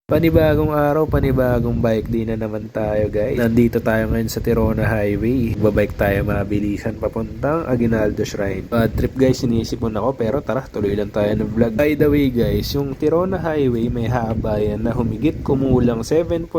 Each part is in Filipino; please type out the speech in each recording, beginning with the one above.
Panibagong araw, panibagong bike din na naman tayo guys. Nandito tayo ngayon sa Tirona Highway. Babike tayo mabilisan papuntang Aguinaldo Shrine. Bad trip guys, sinisipon ako pero tara, tuloy lang tayo ng vlog. By the way guys, yung Tirona Highway may haba yan na humigit kumulang 7.7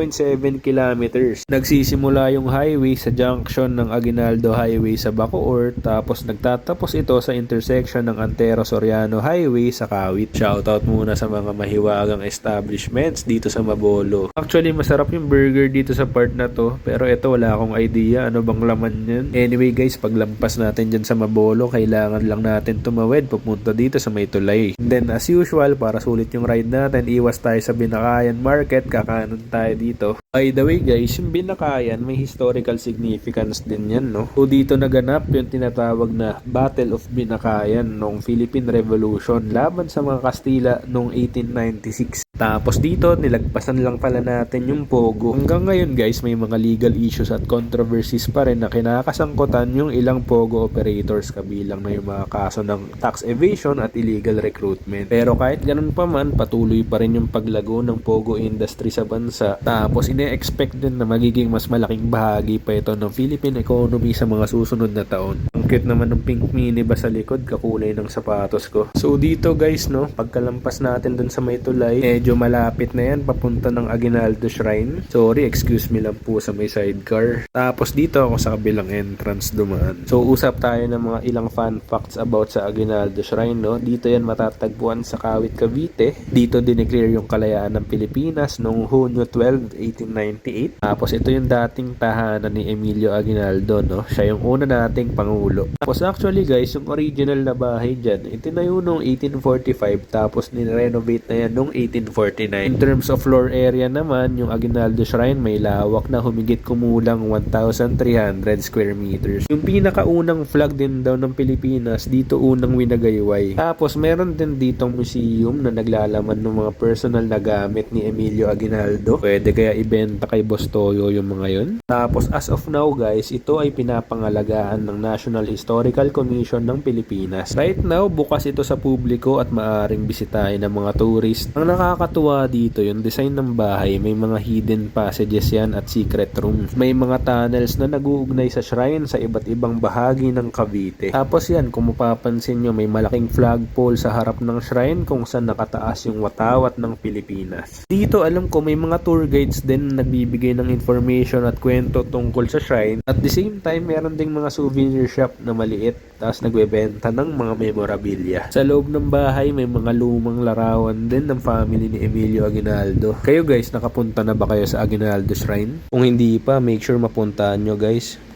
kilometers. Nagsisimula yung highway sa junction ng Aguinaldo Highway sa Bacoor, tapos nagtatapos ito sa intersection ng Antero Soriano Highway sa Kawit. Shoutout muna sa mga mahiwagang establishments dito sa Mabolo. Actually, masarap yung burger dito sa part na to, pero ito wala akong idea ano bang laman yan. Anyway guys, paglampas natin dyan sa Mabolo, kailangan lang natin tumawid papunta dito sa may tulay. And then as usual, para sulit yung ride natin, iwas tayo sa Binakayan Market, kakanan tayo dito. By the way guys, yung Binakayan may historical significance din yan, no? So dito naganap yung tinatawag na Battle of Binakayan noong Philippine Revolution laban sa mga Kastila noong 1896. Tapos dito, nilagpasan lang pala natin yung Pogo. Hanggang ngayon guys, may mga legal issues at controversies pa rin na kinakasangkutan yung ilang Pogo operators, kabilang na yung mga kaso ng tax evasion at illegal recruitment. Pero kahit ganun pa man, patuloy pa rin yung paglago ng Pogo industry sa bansa. Tapos ine-expect din na magiging mas malaking bahagi pa ito ng Philippine economy sa mga susunod na taon. Ang cute naman ng pink minibus sa likod, kakulay ng sapatos ko. So dito guys, no, pagkalampas natin dun sa may tulay, medyo malapit na yan papunta ng Aguinaldo Shrine. Sorry, excuse me lang po sa may sidecar. Tapos dito ako sa kabilang entrance dumaan. So usap tayo ng mga ilang fun facts about sa Aguinaldo Shrine, no. Dito yan matatagpuan sa Kawit, Cavite. Dito dineclare yung kalayaan ng Pilipinas noong Hunyo 12, 1898. Tapos ito yung dating tahanan ni Emilio Aguinaldo, no. Siya yung una nating pangulo. Tapos actually guys, yung original na bahay dyan, itinayo noong 1845, tapos nirenovate na yan noong 1849. In terms of floor area naman, yung Aguinaldo Shrine may lawak na humigit kumulang 1,300 square meters. Yung pinakaunang flag din daw ng Pilipinas, dito unang winagayway. Tapos meron din ditong museum na naglalaman ng mga personal na gamit ni Emilio Aguinaldo. Pwede kaya ibenta kay Boss Toyo yung mga yun. Tapos as of now guys, ito ay pinapangalagaan ng National Historical Commission ng Pilipinas. Right now, bukas ito sa publiko at maaring bisitahin ng mga tourist. Ang nakakatuwa dito, yung design ng bahay, may mga hidden passages yan at secret rooms. May mga tunnels na nag-uugnay sa shrine sa iba't ibang bahagi ng Cavite. Tapos yan, kung mapapansin nyo, may malaking flagpole sa harap ng shrine kung saan nakataas yung watawat ng Pilipinas. Dito, alam ko, may mga tour guides din na nagbibigay ng information at kwento tungkol sa shrine. At the same time, meron ding mga souvenir shop na maliit, tapos nagbebenta ng mga memorabilia. Sa loob ng bahay, may mga lumang larawan din ng family ni Emilio Aguinaldo. Kayo guys, nakapunta na ba kayo sa Aguinaldo Shrine? Kung hindi pa, make sure mapuntahan nyo guys.